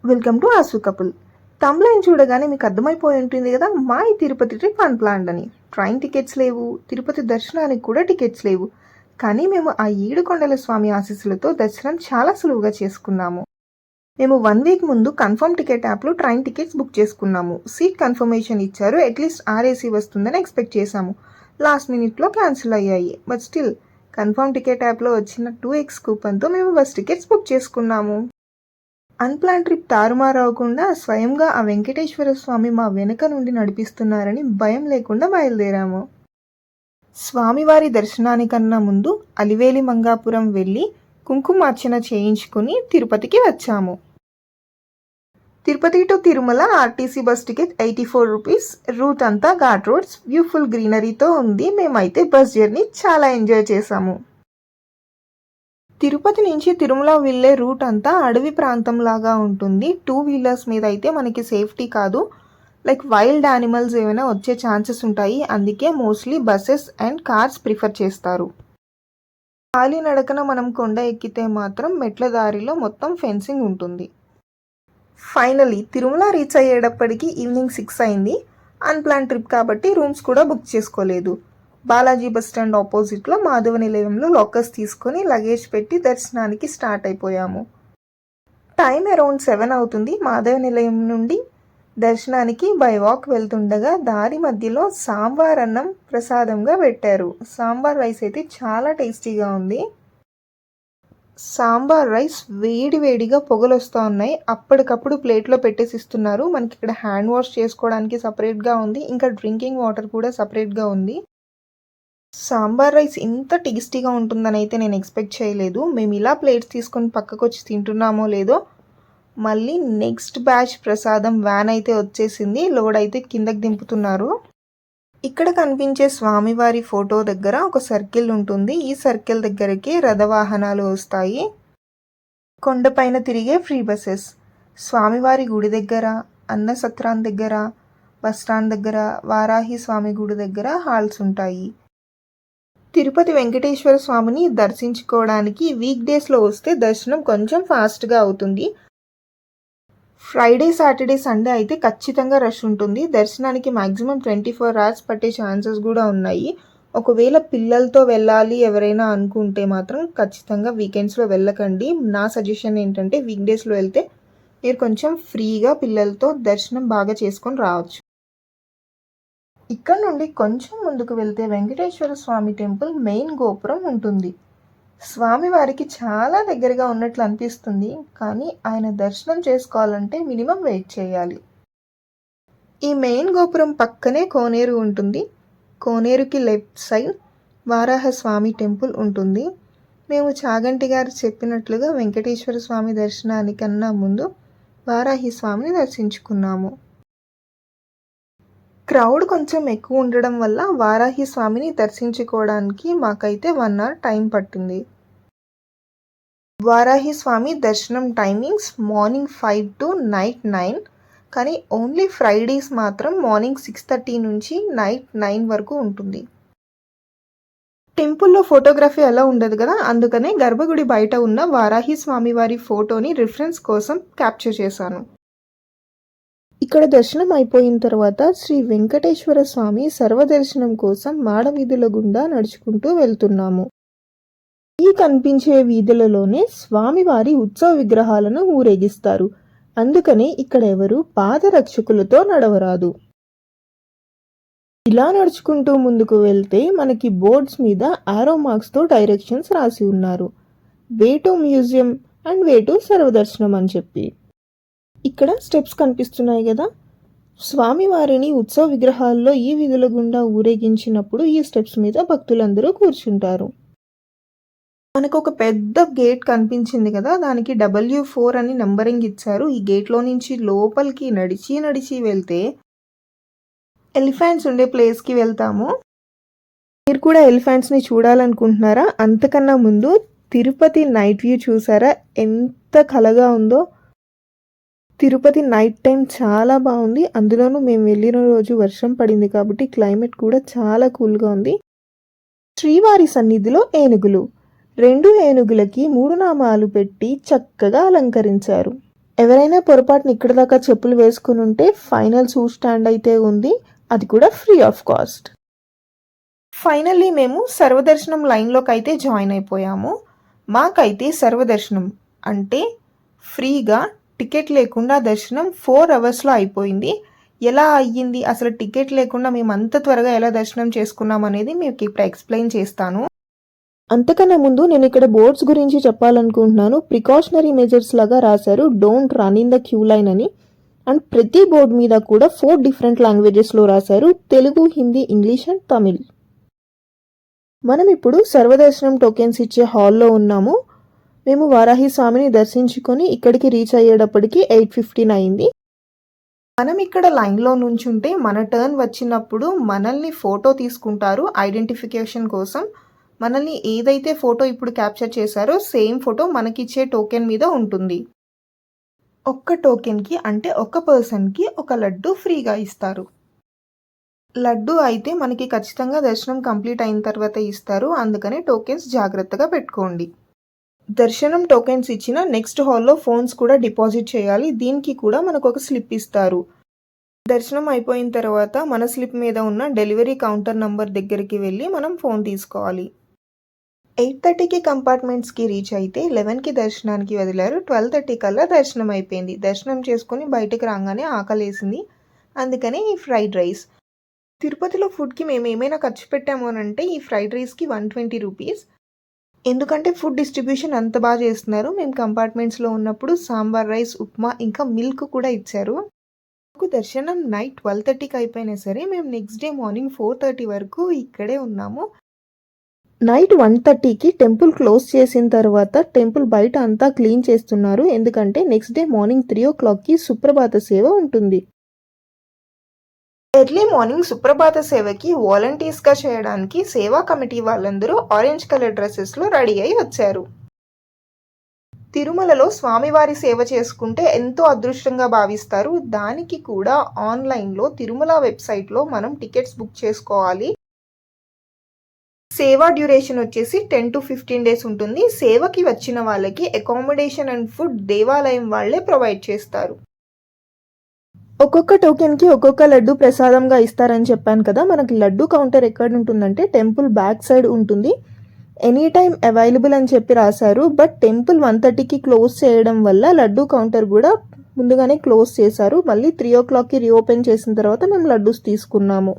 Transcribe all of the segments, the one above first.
Welcome to ఆసు couple. Thumbnail చూడగానే మీకు అర్థమైపోయి ఉంటుంది కదా, మా ఈ తిరుపతి ట్రిప్ అన్ప్లాన్డ్ అని. ట్రైన్ టికెట్స్ లేవు, తిరుపతి దర్శనానికి కూడా టికెట్స్ లేవు. కానీ మేము ఆ ఏడుకొండల స్వామి ఆశీస్సులతో దర్శనం చాలా సులువుగా చేసుకున్నాము. మేము 1 వీక్ ముందు కన్ఫర్మ్ టికెట్ యాప్లో ట్రైన్ టికెట్స్ బుక్ చేసుకున్నాము. సీట్ కన్ఫర్మేషన్ ఇచ్చారు, అట్లీస్ట్ ఆర్ఏసీ వస్తుందని ఎక్స్పెక్ట్ చేశాము. లాస్ట్ మినిట్లో క్యాన్సిల్ అయ్యాయి. బట్ స్టిల్ కన్ఫర్మ్ టికెట్ యాప్లో వచ్చిన 2x కూపన్తో మేము బస్ టికెట్స్ బుక్ చేసుకున్నాము. అన్ప్లాన్ ట్రిప్ తారుమారవకుండా స్వయంగా ఆ వెంకటేశ్వర స్వామి మా వెనుక నుండి నడిపిస్తున్నారని భయం లేకుండా బయలుదేరాము. స్వామివారి దర్శనానికన్నా ముందు అలివేలి మంగాపురం వెళ్ళి కుంకుమార్చన చేయించుకుని తిరుపతికి వచ్చాము. Tirupati to Tirumala RTC bus ticket 84 rupees. Route అంతా ఘాట్ రోడ్స్, బ్యూటిఫుల్ గ్రీనరీతో ఉంది. మేమైతే బస్ జర్నీ చాలా ఎంజాయ్ చేశాము. తిరుపతి నుంచి తిరుమల వెళ్ళే రూట్ అంతా అడవి ప్రాంతం లాగా ఉంటుంది. 2 వీలర్స్ మీద అయితే మనకి సేఫ్టీ కాదు, లైక్ వైల్డ్ యానిమల్స్ ఏమైనా వచ్చే ఛాన్సెస్ ఉంటాయి. అందుకే mostly buses and cars prefer చేస్తారు. ఖాళీ నడకన మనం కొండ ఎక్కితే మాత్రం మెట్ల దారిలో మొత్తం ఫెన్సింగ్ ఉంటుంది. ఫైనలీ తిరుమల రీచ్ అయ్యేటప్పటికి ఈవినింగ్ 6 అయింది. అన్ప్లాన్ ట్రిప్ కాబట్టి రూమ్స్ కూడా బుక్ చేసుకోలేదు. బాలాజీ బస్ స్టాండ్ ఆపోజిట్లో మాధవ నిలయంలో లాకర్స్ తీసుకొని లగేజ్ పెట్టి దర్శనానికి స్టార్ట్ అయిపోయాము. టైం అరౌండ్ 7 అవుతుంది. మాధవ నిలయం నుండి దర్శనానికి బై వాక్ వెళ్తుండగా దారి మధ్యలో సాంబార్ అన్నం ప్రసాదంగా పెట్టారు. సాంబార్ రైస్ అయితే చాలా టేస్టీగా ఉంది. సాంబార్ రైస్ వేడి వేడిగా పొగలు వస్తూ ఉన్నాయి. అప్పటికప్పుడు ప్లేట్లో పెట్టేసి ఇస్తున్నారు. మనకి ఇక్కడ హ్యాండ్ వాష్ చేసుకోవడానికి సపరేట్గా ఉంది, ఇంకా డ్రింకింగ్ వాటర్ కూడా సపరేట్గా ఉంది. సాంబార్ రైస్ ఇంత టేస్టీగా ఉంటుందని అయితే నేను ఎక్స్పెక్ట్ చేయలేదు. మేము ఇలా ప్లేట్స్ తీసుకొని పక్కకు వచ్చి తింటున్నామో లేదో, మళ్ళీ నెక్స్ట్ బ్యాచ్ ప్రసాదం వ్యాన్ అయితే వచ్చేసింది. లోడ్ అయితే కిందకి దింపుతున్నారు. ఇక్కడ కనిపించే స్వామివారి ఫోటో దగ్గర ఒక సర్కిల్ ఉంటుంది. ఈ సర్కిల్ దగ్గరికి రథవాహనాలు వస్తాయి. కొండపైన తిరిగే ఫ్రీ బస్సెస్. స్వామివారి గుడి దగ్గర, అన్న సత్రాన్ దగ్గర, బస్ స్టాండ్ దగ్గర, వారాహి స్వామి గుడి దగ్గర హాల్స్ ఉంటాయి. తిరుపతి వెంకటేశ్వర స్వామిని దర్శించుకోవడానికి వీక్ డేస్లో వస్తే దర్శనం కొంచెం ఫాస్ట్గా అవుతుంది. ఫ్రైడే, సాటర్డే, సండే అయితే ఖచ్చితంగా రష్ ఉంటుంది. దర్శనానికి మ్యాక్సిమం 24 hours పట్టే ఛాన్సెస్ కూడా ఉన్నాయి. ఒకవేళ పిల్లలతో వెళ్ళాలి ఎవరైనా అనుకుంటే మాత్రం ఖచ్చితంగా వీకెండ్స్లో వెళ్ళకండి. నా సజెషన్ ఏంటంటే వీక్ డేస్లో వెళ్తే మీరు కొంచెం ఫ్రీగా పిల్లలతో దర్శనం బాగా చేసుకొని రావచ్చు. ఇక్కడ నుండి కొంచెం ముందుకు వెళ్తే వెంకటేశ్వర స్వామి టెంపుల్ మెయిన్ గోపురం ఉంటుంది. స్వామివారికి చాలా దగ్గరగా ఉన్నట్లు అనిపిస్తుంది, కానీ ఆయన దర్శనం చేసుకోవాలంటే మినిమం వెయిట్ చేయాలి. ఈ మెయిన్ గోపురం పక్కనే కోనేరు ఉంటుంది. కోనేరుకి లెఫ్ట్ సైడ్ వారాహ స్వామి టెంపుల్ ఉంటుంది. మేము చాగంటి గారు చెప్పినట్లుగా వెంకటేశ్వర స్వామి దర్శనానికన్నా ముందు వారాహి స్వామిని దర్శించుకున్నాము. క్రౌడ్ కొంచెం ఎక్కువ ఉండడం వల్ల వారాహి స్వామిని దర్శించుకోవడానికి మాకైతే 1 hour టైం పట్టింది. వారాహి స్వామి దర్శనం టైమింగ్స్ మార్నింగ్ 5 to నైట్ 9, కానీ ఓన్లీ ఫ్రైడేస్ మాత్రం మార్నింగ్ 6:30 నుంచి నైట్ 9 వరకు ఉంటుంది. టెంపుల్లో ఫోటోగ్రఫీ అలా ఉండదు కదా, అందుకనే గర్భగుడి బయట ఉన్న వారాహి స్వామి వారి ఫోటోని రిఫరెన్స్ కోసం క్యాప్చర్ చేశాను. ఇక్కడ దర్శనం అయిపోయిన తర్వాత శ్రీ వెంకటేశ్వర స్వామి సర్వదర్శనం కోసం మాడవీధుల గుండా నడుచుకుంటూ వెళ్తున్నాము. ఈ కనిపించే వీధులలోనే స్వామివారి ఉత్సవ విగ్రహాలను ఊరేగిస్తారు. అందుకనే ఇక్కడ ఎవరు పాదరక్షకులతో నడవరాదు. ఇలా నడుచుకుంటూ ముందుకు వెళ్తే మనకి బోర్డ్స్ మీద ఆరో మార్క్స్తో డైరెక్షన్స్ రాసి ఉన్నారు. Way to museum and way to సర్వదర్శనం అని చెప్పి. ఇక్కడ స్టెప్స్ కనిపిస్తున్నాయి కదా, స్వామివారిని ఉత్సవ విగ్రహాల్లో ఈ వీధుల గుండా ఊరేగించినప్పుడు ఈ స్టెప్స్ మీద భక్తులందరూ కూర్చుంటారు. మనకు ఒక పెద్ద గేట్ కనిపించింది కదా, దానికి W4 అని నంబరింగ్ ఇచ్చారు. ఈ గేట్లో నుంచి లోపలికి నడిచి వెళ్తే ఎలిఫెంట్స్ ఉండే ప్లేస్కి వెళ్తాము. మీరు కూడా ఎలిఫెంట్స్ని చూడాలనుకుంటున్నారా? అంతకన్నా ముందు తిరుపతి నైట్ వ్యూ చూసారా ఎంత కలగా ఉందో. తిరుపతి నైట్ టైం చాలా బాగుంది. అందులోనూ మేము వెళ్ళిన రోజు వర్షం పడింది కాబట్టి క్లైమేట్ కూడా చాలా కూల్గా ఉంది. శ్రీవారి సన్నిధిలో ఏనుగులు. 2 ఏనుగులకి 3 నామాలు పెట్టి చక్కగా అలంకరించారు. ఎవరైనా పొరపాటున ఇక్కడ దాకా చెప్పులు వేసుకుని ఉంటే ఫైనల్ షూ స్టాండ్ అయితే ఉంది, అది కూడా ఫ్రీ ఆఫ్ కాస్ట్. ఫైనల్లీ మేము సర్వదర్శనం లైన్లోకి అయితే జాయిన్ అయిపోయాము. మాకైతే సర్వదర్శనం అంటే ఫ్రీగా టికెట్ లేకుండా దర్శనం 4 అవర్స్లో అయిపోయింది. ఎలా అయ్యింది, అసలు టికెట్ లేకుండా మేము అంత త్వరగా ఎలా దర్శనం చేసుకున్నాం అనేది మీకు ఇప్పుడు ఎక్స్ప్లెయిన్ చేస్తాను. అంతకన్నా ముందు నేను ఇక్కడ బోర్డ్స్ గురించి చెప్పాలనుకుంటున్నాను. ప్రికాషనరీ మెజర్స్ లాగా రాశారు don't run in the queue line అని. అండ్ ప్రతి బోర్డ్ మీద కూడా 4 డిఫరెంట్ లాంగ్వేజెస్లో రాశారు, తెలుగు, హిందీ, ఇంగ్లీష్ అండ్ తమిళ్. మనం ఇప్పుడు సర్వదర్శనం టోకెన్స్ ఇచ్చే హాల్లో ఉన్నాము. మేము వారాహి స్వామిని దర్శించుకొని ఇక్కడికి రీచ్ అయ్యేటప్పటికి 8:15 అయింది. మనం ఇక్కడ లైన్లో నుంచుంటే మన టర్న్ వచ్చినప్పుడు మనల్ని ఫోటో తీసుకుంటారు ఐడెంటిఫికేషన్ కోసం. మనల్ని ఏదైతే ఫోటో ఇప్పుడు క్యాప్చర్ చేశారో సేమ్ ఫోటో మనకిచ్చే టోకెన్ మీద ఉంటుంది. ఒక్క టోకెన్కి అంటే ఒక్క పర్సన్కి ఒక లడ్డు ఫ్రీగా ఇస్తారు. లడ్డు అయితే మనకి ఖచ్చితంగా దర్శనం కంప్లీట్ అయిన తర్వాత ఇస్తారు, అందుకని టోకెన్స్ జాగ్రత్తగా పెట్టుకోండి. దర్శనం టోకెన్స్ ఇచ్చిన నెక్స్ట్ హాల్లో ఫోన్స్ కూడా డిపాజిట్ చేయాలి. దీనికి కూడా మనకు ఒక స్లిప్ ఇస్తారు. దర్శనం అయిపోయిన తర్వాత మన స్లిప్ మీద ఉన్న డెలివరీ కౌంటర్ నంబర్ దగ్గరికి వెళ్ళి మనం ఫోన్ తీసుకోవాలి. 8:30కి కంపార్ట్మెంట్స్కి రీచ్ అయితే 11కి దర్శనానికి వదిలారు. 12:30 కల్లా దర్శనం అయిపోయింది. దర్శనం చేసుకుని బయటకు రాగానే ఆకలేసింది, అందుకని ఈ ఫ్రైడ్ రైస్. తిరుపతిలో ఫుడ్కి మేము ఏమైనా ఖర్చు పెట్టాము అని అంటే ఈ ఫ్రైడ్ రైస్కి 120 రూపీస్. ఎందుకంటే ఫుడ్ డిస్ట్రిబ్యూషన్ అంత బాగా చేస్తున్నారు. మేము కంపార్ట్మెంట్స్లో ఉన్నప్పుడు సాంబార్ రైస్, ఉప్మా ఇంకా మిల్క్ కూడా ఇచ్చారు. మాకు దర్శనం నైట్ 12:30కి అయిపోయినా సరే మేము నెక్స్ట్ డే మార్నింగ్ 4:30 వరకు ఇక్కడే ఉన్నాము. నైట్ 1:30కి టెంపుల్ క్లోజ్ చేసిన తర్వాత టెంపుల్ బయట అంతా క్లీన్ చేస్తున్నారు, ఎందుకంటే నెక్స్ట్ డే మార్నింగ్ 3 o'clockకి సుప్రభాత సేవ ఉంటుంది. ఎర్లీ మార్నింగ్ సుప్రభాత సేవకి వాలంటీర్స్గా చేయడానికి సేవా కమిటీ వాళ్ళందరూ ఆరెంజ్ కలర్ డ్రెస్సెస్లో రెడీ అయి వచ్చారు. తిరుమలలో స్వామివారి సేవ చేసుకుంటే ఎంతో అదృష్టంగా భావిస్తారు. దానికి కూడా ఆన్లైన్లో తిరుమల వెబ్సైట్లో మనం టికెట్స్ బుక్ చేసుకోవాలి. సేవా డ్యూరేషన్ వచ్చేసి 10 to 15 days ఉంటుంది. సేవకి వచ్చిన వాళ్ళకి అకామిడేషన్ అండ్ ఫుడ్ దేవాలయం వాళ్ళే ప్రొవైడ్ చేస్తారు. ఒక్కొక్క టోకెన్కి ఒక్కొక్క లడ్డు ప్రసాదంగా ఇస్తారని చెప్పాను కదా. మనకి లడ్డు కౌంటర్ ఎక్కడ ఉంటుందంటే టెంపుల్ బ్యాక్ సైడ్ ఉంటుంది. ఎనీ టైం అవైలబుల్ అని చెప్పి రాశారు, బట్ టెంపుల్ 1:30కి క్లోజ్ చేయడం వల్ల లడ్డు కౌంటర్ కూడా ముందుగానే క్లోజ్ చేశారు. మళ్ళీ 3 o'clockకి రీఓపెన్ చేసిన తర్వాత మేము లడ్డూస్ తీసుకున్నాము.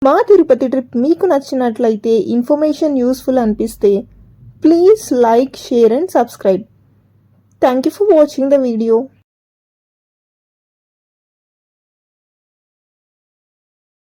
మా తిరుపతి ట్రిప్ మీకు నచ్చినట్లయితే, ఇన్ఫర్మేషన్ యూస్ఫుల్ అనిపిస్తే please like, share and subscribe. Thank you for watching the video.